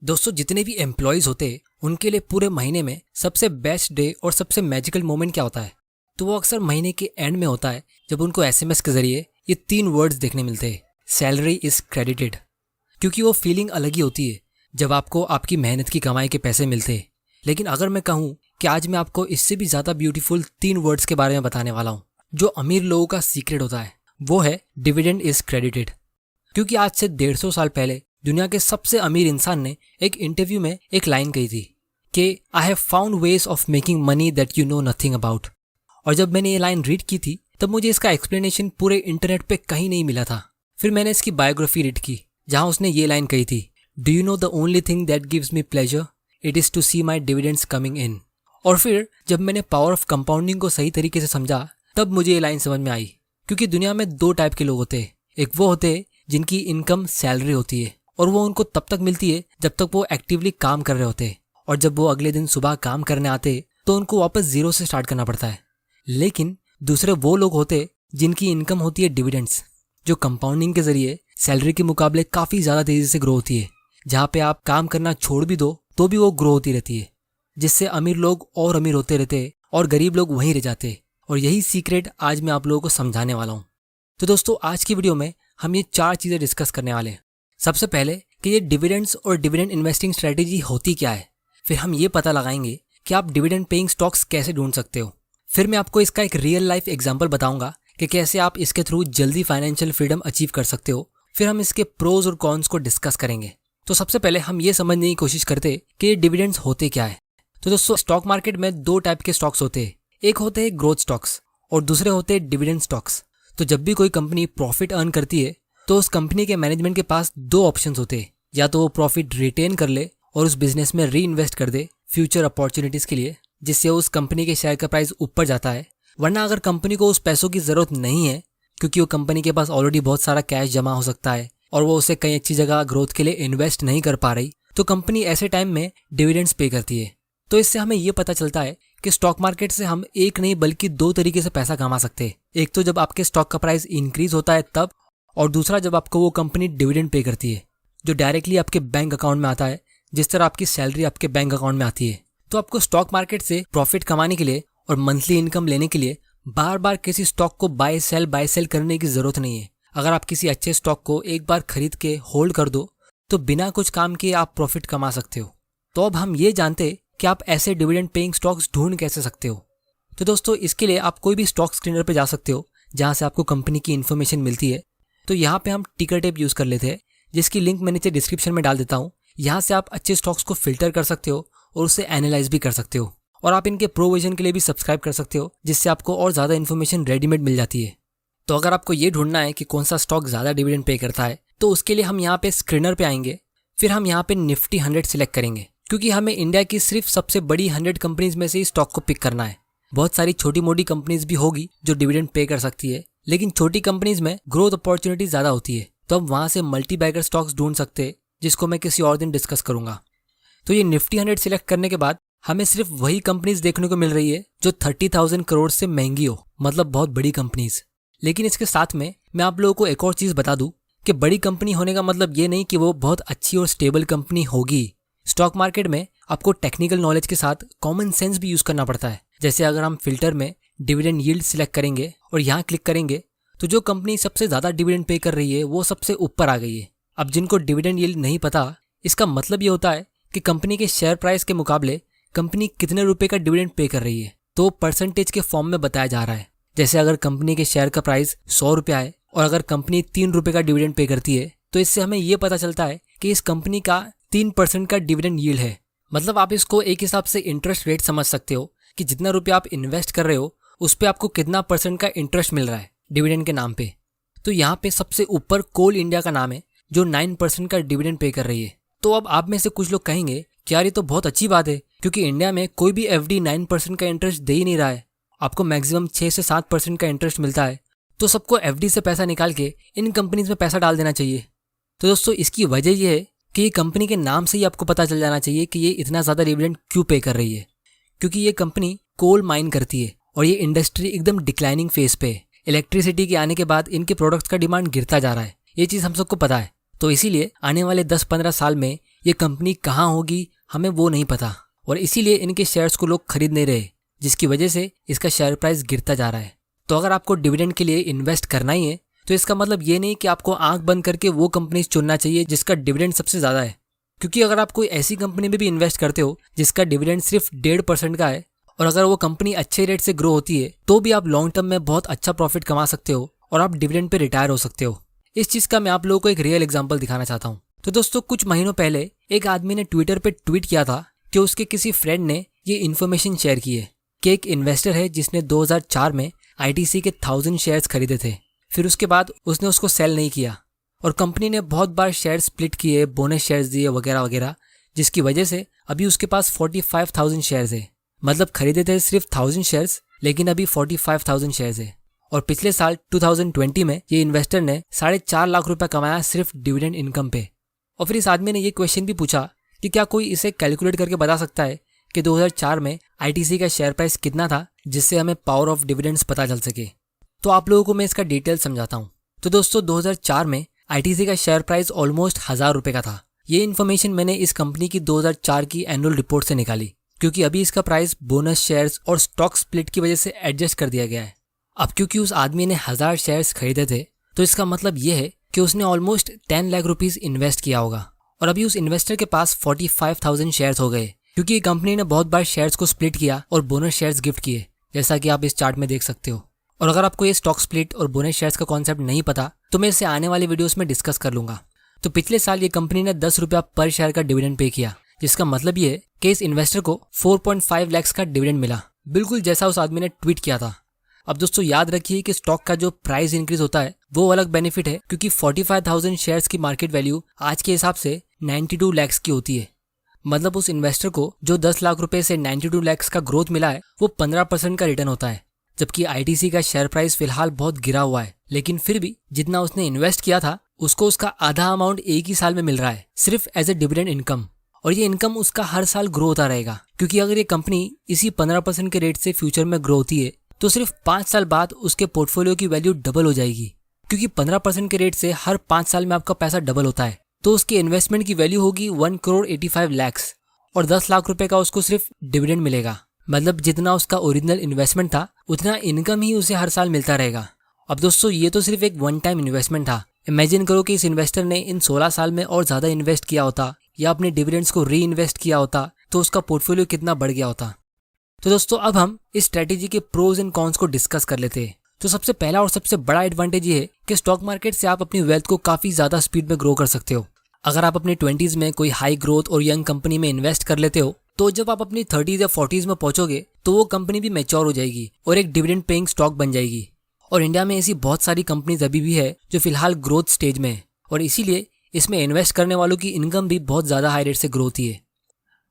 दोस्तों, जितने भी एम्प्लॉयज होते हैं उनके लिए पूरे महीने में सबसे बेस्ट डे और सबसे मैजिकल मोमेंट क्या होता है? तो वो अक्सर महीने के एंड में होता है, जब उनको एसएमएस के जरिए ये 3 वर्ड्स देखने मिलते हैं, सैलरी इज क्रेडिटेड। क्योंकि वो फीलिंग अलग ही होती है जब आपको आपकी मेहनत की कमाई के पैसे मिलते हैं। लेकिन अगर मैं कहूँ कि आज मैं आपको इससे भी ज़्यादा ब्यूटीफुल 3 वर्ड्स के बारे में बताने वाला हूँ जो अमीर लोगों का सीक्रेट होता है, वो है डिविडेंड इज क्रेडिटेड। क्योंकि आज से 150 साल पहले दुनिया के सबसे अमीर इंसान ने एक इंटरव्यू में एक लाइन कही थी कि I have found ways of making money that you know nothing about. और जब मैंने ये लाइन रीड की थी तब मुझे इसका एक्सप्लेनेशन पूरे इंटरनेट पे कहीं नहीं मिला था। फिर मैंने इसकी बायोग्राफी रीड की जहां उसने ये लाइन कही थी, do you know the only thing that gives me pleasure it is to see my dividends coming in. और फिर जब मैंने पावर ऑफ कंपाउंडिंग को सही तरीके से समझा तब मुझे ये लाइन समझ में आई। क्योंकि दुनिया में 2 टाइप के लोग होते हैं। एक वो होते हैं जिनकी इनकम सैलरी होती है और वो उनको तब तक मिलती है जब तक वो एक्टिवली काम कर रहे होते हैं, और जब वो अगले दिन सुबह काम करने आते तो उनको वापस जीरो से स्टार्ट करना पड़ता है। लेकिन दूसरे वो लोग होते जिनकी इनकम होती है डिविडेंड्स, जो कंपाउंडिंग के जरिए सैलरी के मुकाबले काफ़ी ज़्यादा तेज़ी से ग्रो होती है। जहाँ पे आप काम करना छोड़ भी दो तो भी वो ग्रो होती रहती है, जिससे अमीर लोग और अमीर होते रहते और गरीब लोग वहीं रह जाते। और यही सीक्रेट आज मैं आप लोगों को समझाने वाला हूँ। तो दोस्तों, आज की वीडियो में हम ये 4 चीज़ें डिस्कस करने वाले हैं। सबसे पहले कि ये डिविडेंड्स और डिविडेंड इन्वेस्टिंग स्ट्रेटेजी होती क्या है। फिर हम ये पता लगाएंगे कि आप डिविडेंड पेइंग स्टॉक्स कैसे ढूंढ सकते हो। फिर मैं आपको इसका एक रियल लाइफ एग्जांपल बताऊंगा कि कैसे आप इसके थ्रू जल्दी फाइनेंशियल फ्रीडम अचीव कर सकते हो। फिर हम इसके प्रोज और कॉन्स को डिस्कस करेंगे। तो सबसे पहले हम ये समझने की कोशिश करते कि ये डिविडेंड्स होते क्या है। तो दोस्तों, स्टॉक मार्केट में 2 टाइप के स्टॉक्स होते हैं। एक होते हैं ग्रोथ स्टॉक्स और दूसरे होते हैं डिविडेंड स्टॉक्स। तो जब भी कोई कंपनी प्रॉफिट अर्न करती है तो उस कंपनी के मैनेजमेंट के पास 2 ऑप्शंस होते हैं। या तो वो प्रॉफिट रिटेन कर ले और उस बिजनेस में री इन्वेस्ट कर दे फ्यूचर अपॉर्चुनिटीज के लिए, जिससे उस कंपनी के शेयर का प्राइस ऊपर जाता है। वरना अगर कंपनी को उस पैसों की जरूरत नहीं है, क्योंकि वो कंपनी के पास ऑलरेडी बहुत सारा कैश जमा हो सकता है और वो उसे कई अच्छी जगह ग्रोथ के लिए इन्वेस्ट नहीं कर पा रही, तो कंपनी ऐसे टाइम में डिविडेंड्स पे करती है। तो इससे हमें ये पता चलता है कि स्टॉक मार्केट से हम एक नहीं बल्कि 2 तरीके से पैसा कमा सकते हैं। एक तो जब आपके स्टॉक का प्राइस इंक्रीज होता है तब, और दूसरा जब आपको वो कंपनी डिविडेंड पे करती है जो डायरेक्टली आपके बैंक अकाउंट में आता है, जिस तरह आपकी सैलरी आपके बैंक अकाउंट में आती है। तो आपको स्टॉक मार्केट से प्रॉफिट कमाने के लिए और मंथली इनकम लेने के लिए बार बार किसी स्टॉक को बाय सेल करने की जरूरत नहीं है। अगर आप किसी अच्छे स्टॉक को एक बार खरीद के होल्ड कर दो तो बिना कुछ काम किए आप प्रॉफिट कमा सकते हो। तो अब हम ये जानते कि आप ऐसे डिविडेंड पेइंग स्टॉक्स ढूंढ कैसे सकते हो। तो दोस्तों, इसके लिए आप कोई भी स्टॉक स्क्रीनर पे जा सकते हो जहाँ से आपको कंपनी की इन्फॉर्मेशन मिलती है। तो यहाँ पे हम टिकर टेप यूज़ कर लेते हैं, जिसकी लिंक मैं नीचे डिस्क्रिप्शन में डाल देता हूँ। यहाँ से आप अच्छे स्टॉक्स को फिल्टर कर सकते हो और उसे एनालाइज भी कर सकते हो। और आप इनके प्रो वर्जन के लिए भी सब्सक्राइब कर सकते हो, जिससे आपको और ज़्यादा इन्फॉर्मेशन रेडीमेड मिल जाती है। तो अगर आपको ये ढूंढना है कि कौन सा स्टॉक ज़्यादा डिविडेंड पे करता है, तो उसके लिए हम यहाँ पे स्क्रीनर पे आएंगे। फिर हम यहाँ पे निफ्टी 100 सिलेक्ट करेंगे, क्योंकि हमें इंडिया की सिर्फ सबसे बड़ी 100 कंपनीज में से ही स्टॉक को पिक करना है। बहुत सारी छोटी मोटी कंपनीज भी होगी जो डिविडेंड पे कर सकती है, लेकिन छोटी कंपनीज में ग्रोथ अपॉर्चुनिटी ज़्यादा होती है। तो हम वहाँ से मल्टी बैगर स्टॉक्स ढूंढ सकते हैं, जिसको मैं किसी और दिन डिस्कस करूंगा। तो ये निफ्टी 100 सिलेक्ट करने के बाद हमें सिर्फ वही कंपनीज देखने को मिल रही है जो 30,000 करोड़ से महंगी हो, मतलब बहुत बड़ी कंपनीज। लेकिन इसके साथ में मैं आप लोगों को एक और चीज़ बता दूं कि बड़ी कंपनी होने का मतलब ये नहीं कि वो बहुत अच्छी और स्टेबल कंपनी होगी। स्टॉक मार्केट में आपको टेक्निकल नॉलेज के साथ कॉमन सेंस भी यूज़ करना पड़ता है। जैसे अगर हम फिल्टर में डिविडेंड यील्ड सिलेक्ट करेंगे और यहाँ क्लिक करेंगे तो जो कंपनी सबसे ज़्यादा डिविडेंड पे कर रही है वो सबसे ऊपर आ गई है। अब जिनको डिविडेंड यील्ड नहीं पता, इसका मतलब ये होता है कि कंपनी के शेयर प्राइस के मुकाबले कंपनी कितने रुपए का डिविडेंड पे कर रही है, तो परसेंटेज के फॉर्म में बताया जा रहा है। जैसे अगर कंपनी के शेयर का प्राइस 100 रुपया है और अगर कंपनी 3 रुपये का डिविडेंड पे करती है, तो इससे हमें ये पता चलता है कि इस कंपनी का 3% का डिविडेंड यील्ड है। मतलब आप इसको एक हिसाब से इंटरेस्ट रेट समझ सकते हो कि जितना रुपया आप इन्वेस्ट कर रहे हो उस पर आपको कितना % का इंटरेस्ट मिल रहा है डिविडेंड के नाम पे। तो यहाँ पे सबसे ऊपर कोल इंडिया का नाम है जो 9% का डिविडेंड पे कर रही है। तो अब आप में से कुछ लोग कहेंगे कि यार ये तो बहुत अच्छी बात है, क्योंकि इंडिया में कोई भी एफडी 9% का इंटरेस्ट दे ही नहीं रहा है, आपको मैक्सिमम 6 से 7% का इंटरेस्ट मिलता है। तो सबको एफडी से पैसा निकाल के इन कंपनीज में पैसा डाल देना चाहिए। तो दोस्तों, इसकी वजह यह है कि ये कंपनी के नाम से ही आपको पता चल जाना चाहिए कि ये इतना ज़्यादा डिविडेंड क्यों पे कर रही है। क्योंकि ये कंपनी कोल माइन करती है और ये इंडस्ट्री एकदम डिक्लाइनिंग फेज पे है। इलेक्ट्रिसिटी के आने के बाद इनके प्रोडक्ट्स का डिमांड गिरता जा रहा है, ये चीज़ हम सबको पता है। तो इसीलिए आने वाले 10-15 साल में ये कंपनी कहाँ होगी हमें वो नहीं पता, और इसीलिए इनके शेयर्स को लोग खरीद नहीं रहे, जिसकी वजह से इसका शेयर प्राइस गिरता जा रहा है। तो अगर आपको डिविडेंड के लिए इन्वेस्ट करना ही है तो इसका मतलब ये नहीं कि आपको आंख बंद करके वो कंपनी चुनना चाहिए जिसका डिविडेंड सबसे ज़्यादा है, क्योंकि अगर आप कोई ऐसी कंपनी में भी इन्वेस्ट करते हो जिसका डिविडेंड सिर्फ 1.5% का है, और अगर वो कंपनी अच्छे रेट से ग्रो होती है तो भी आप लॉन्ग टर्म में बहुत अच्छा प्रॉफिट कमा सकते हो और आप डिविडेंड पे रिटायर हो सकते हो। इस चीज़ का मैं आप लोगों को एक रियल एग्जांपल दिखाना चाहता हूँ। तो दोस्तों, कुछ महीनों पहले एक आदमी ने ट्विटर पे ट्वीट किया था कि उसके किसी फ्रेंड ने ये इन्फॉर्मेशन शेयर की है कि एक इन्वेस्टर है जिसने 2004 में ITC के 1000 शेयर्स खरीदे थे। फिर उसके बाद उसने उसको सेल नहीं किया और कंपनी ने बहुत बार शेयर स्प्लिट किए, बोनस शेयर्स दिए वगैरह वगैरह, जिसकी वजह से अभी उसके पास 45,000 शेयर्स है। मतलब खरीदे थे सिर्फ 1000 शेयर्स, लेकिन अभी 45,000 शेयर्स है। और पिछले साल 2020 में ये इन्वेस्टर ने 4.5 लाख रुपए कमाया सिर्फ डिविडेंड इनकम पे। और फिर इस आदमी ने ये क्वेश्चन भी पूछा कि क्या कोई इसे कैलकुलेट करके बता सकता है कि 2004 में ITC का शेयर प्राइस कितना था, जिससे हमें पावर ऑफ डिविडेंड्स पता चल सके। तो आप लोगों को मैं इसका डिटेल समझाता हूँ। तो दोस्तों, 2004 में ITC का शेयर प्राइस ऑलमोस्ट 1000 रुपये का था। ये इन्फॉर्मेशन मैंने इस कंपनी की 2004 की एनुअल रिपोर्ट से निकाली, क्योंकि अभी इसका प्राइस बोनस शेयर्स और स्टॉक स्प्लिट की वजह से एडजस्ट कर दिया गया है। अब क्योंकि उस आदमी ने 1000 शेयर्स खरीदे थे, तो इसका मतलब ये है कि उसने ऑलमोस्ट 10 लाख रुपीस इन्वेस्ट किया होगा, और अभी उस इन्वेस्टर के पास 45,000 शेयर्स हो गए, क्योंकि कंपनी ने बहुत बार शेयर्स को स्प्लिट किया और बोनस शेयर्स गिफ्ट किए, जैसा कि आप इस चार्ट में देख सकते हो। और अगर आपको ये स्टॉक स्प्लिट और बोनस शेयर्स का कॉन्सेप्ट नहीं पता तो मैं इसे आने वाले वीडियोस में डिस्कस कर लूंगा। तो पिछले साल ये कंपनी ने 10 रुपया पर शेयर का डिविडेंड पे किया, जिसका मतलब ये है कि इस इन्वेस्टर को 4.5 लाख का डिविडेंड मिला, बिल्कुल जैसा उस आदमी ने ट्वीट किया था। अब दोस्तों, याद रखिए कि स्टॉक का जो प्राइस इंक्रीज होता है वो अलग बेनिफिट है, क्योंकि 45,000 शेयर्स की मार्केट वैल्यू आज के हिसाब से 92 लाख की होती है। मतलब उस इन्वेस्टर को जो 10 लाख रुपए से 92 लाख का ग्रोथ मिला है वो 15% का रिटर्न होता है। जबकि ITC का शेयर प्राइस फिलहाल बहुत गिरा हुआ है, लेकिन फिर भी जितना उसने इन्वेस्ट किया था उसको उसका आधा अमाउंट एक ही साल में मिल रहा है, सिर्फ एज ए डिविडेंड इनकम। और ये इनकम उसका हर साल ग्रो होता रहेगा, क्योंकि अगर ये कंपनी इसी 15% के रेट से फ्यूचर में ग्रो होती है तो सिर्फ 5 साल बाद उसके पोर्टफोलियो की वैल्यू डबल हो जाएगी, क्योंकि 15% के रेट से हर 5 साल में आपका पैसा डबल होता है। तो उसके इन्वेस्टमेंट की वैल्यू होगी 1,85 लाख, और 10 लाख रुपए का उसको सिर्फ डिविडेंड मिलेगा। मतलब जितना उसका ओरिजिनल इन्वेस्टमेंट था उतना इनकम ही उसे हर साल मिलता रहेगा। अब दोस्तों, ये तो सिर्फ एक वन टाइम इन्वेस्टमेंट था। इमेजिन करो कि इस इन्वेस्टर ने इन 16 साल में और ज़्यादा इन्वेस्ट किया होता या अपने डिविडेंड्स को री इन्वेस्ट किया होता तो उसका पोर्टफोलियो कितना बढ़ गया होता। तो दोस्तों, अब हम इस स्ट्रेटेजी के प्रोज एंड कॉन्स को डिस्कस कर लेते हैं। तो सबसे पहला और सबसे बड़ा एडवांटेज ये है कि स्टॉक मार्केट से आप अपनी वेल्थ को काफ़ी ज़्यादा स्पीड में ग्रो कर सकते हो। अगर आप अपनी 20s में कोई हाई ग्रोथ और यंग कंपनी में इन्वेस्ट कर लेते हो तो जब आप अपनी 30s या 40s में पहुंचोगे तो वो कंपनी भी मैच्योर हो जाएगी और एक डिविडेंड पेइंग स्टॉक बन जाएगी। और इंडिया में ऐसी बहुत सारी कंपनीज अभी भी है जो फिलहाल ग्रोथ स्टेज में है, और इसीलिए इसमें इन्वेस्ट करने वालों की इनकम भी बहुत ज़्यादा हाई रेट से ग्रो होती है।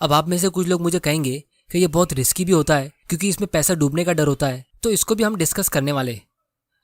अब आप में से कुछ लोग मुझे कहेंगे कि ये बहुत रिस्की भी होता है क्योंकि इसमें पैसा डूबने का डर होता है, तो इसको भी हम डिस्कस करने वाले।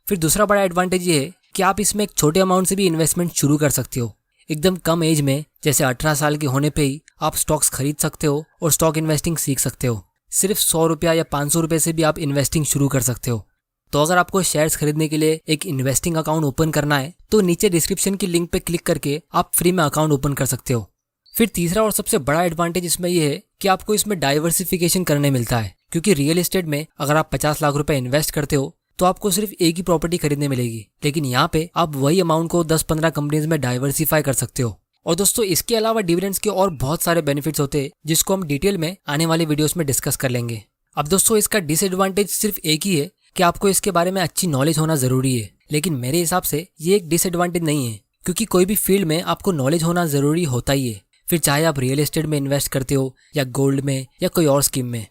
फिर दूसरा बड़ा एडवांटेज ये है कि आप इसमें एक छोटे अमाउंट से भी इन्वेस्टमेंट शुरू कर सकते हो। एकदम कम एज में, जैसे 18 साल के होने पे ही आप स्टॉक्स खरीद सकते हो और स्टॉक इन्वेस्टिंग सीख सकते हो। सिर्फ 100 रुपया या 500 रुपये से भी आप इन्वेस्टिंग शुरू कर सकते हो। तो अगर आपको शेयर्स खरीदने के लिए एक इन्वेस्टिंग अकाउंट ओपन करना है तो नीचे डिस्क्रिप्शन की लिंक पे क्लिक करके आप फ्री में अकाउंट ओपन कर सकते हो। फिर तीसरा और सबसे बड़ा एडवांटेज इसमें यह है कि आपको इसमें डाइवर्सिफिकेशन करने मिलता है, क्योंकि रियल एस्टेट में अगर आप 50 लाख रुपए इन्वेस्ट करते हो तो आपको सिर्फ एक ही प्रॉपर्टी खरीदने मिलेगी, लेकिन यहाँ पे आप वही अमाउंट को 10-15 कंपनीज में डाइवर्सिफाई कर सकते हो। और दोस्तों, इसके अलावा डिविडेंड्स के और बहुत सारे बेनिफिट्स होते हैं जिसको हम डिटेल में आने वाले वीडियोस में डिस्कस कर लेंगे। अब दोस्तों, इसका डिसएडवांटेज सिर्फ एक ही है कि आपको इसके बारे में अच्छी नॉलेज होना जरूरी है, लेकिन मेरे हिसाब से ये एक डिसएडवांटेज नहीं है, क्योंकि कोई भी फील्ड में आपको नॉलेज होना जरूरी होता ही है। फिर चाहे आप रियल एस्टेट में इन्वेस्ट करते हो या गोल्ड में या कोई और स्कीम में।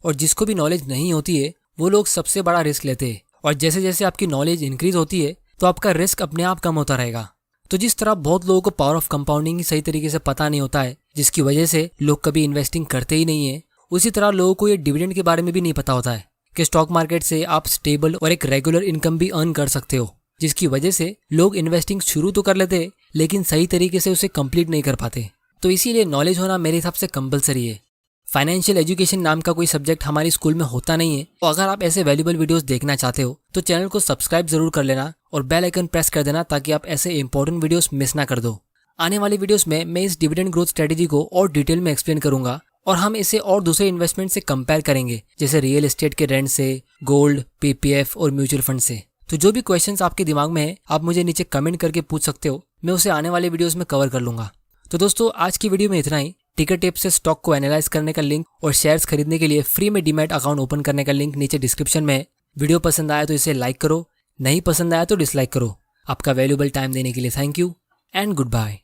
और जिसको भी नॉलेज नहीं होती है वो लोग सबसे बड़ा रिस्क लेते हैं, और जैसे जैसे आपकी नॉलेज इंक्रीज होती है तो आपका रिस्क अपने आप कम होता रहेगा। तो जिस तरह बहुत लोगों को पावर ऑफ कंपाउंडिंग ही सही तरीके से पता नहीं होता है, जिसकी वजह से लोग कभी इन्वेस्टिंग करते ही नहीं है, उसी तरह लोगों को ये डिविडेंड के बारे में भी नहीं पता होता है कि स्टॉक मार्केट से आप स्टेबल और एक रेगुलर इनकम भी अर्न कर सकते हो, जिसकी वजह से लोग इन्वेस्टिंग शुरू तो कर लेते हैं लेकिन सही तरीके से उसे कंप्लीट नहीं कर पाते। तो इसीलिए नॉलेज होना मेरे हिसाब से कंपलसरी है। फाइनेंशियल एजुकेशन नाम का कोई सब्जेक्ट हमारी स्कूल में होता नहीं है। तो अगर आप ऐसे वैल्यूबल वीडियोस देखना चाहते हो तो चैनल को सब्सक्राइब जरूर कर लेना और बेल आइकन प्रेस कर देना ताकि आप ऐसे इंपॉर्टेंट वीडियोस मिस ना कर दो। आने वाले वीडियोस में मैं इस डिविडेंड ग्रोथ स्ट्रेटेजी को और डिटेल में एक्सप्लेन करूंगा और हम इसे और दूसरे इन्वेस्टमेंट से कंपेयर करेंगे, जैसे रियल एस्टेट के रेंट से, गोल्ड, पीपीएफ और म्यूचुअल फंड से। तो जो भी क्वेश्चंस आपके दिमाग में है आप मुझे नीचे कमेंट करके पूछ सकते हो, मैं उसे आने वाले वीडियोस में कवर कर लूंगा। तो दोस्तों आज की वीडियो में इतना ही। टिकर टेप से स्टॉक को एनालाइज करने का लिंक और शेयर्स खरीदने के लिए फ्री में डीमैट अकाउंट ओपन करने का लिंक नीचे डिस्क्रिप्शन में है। वीडियो पसंद आया तो इसे लाइक करो, नहीं पसंद आया तो डिसलाइक करो। आपका वैल्यूएबल टाइम देने के लिए thank you and good bye.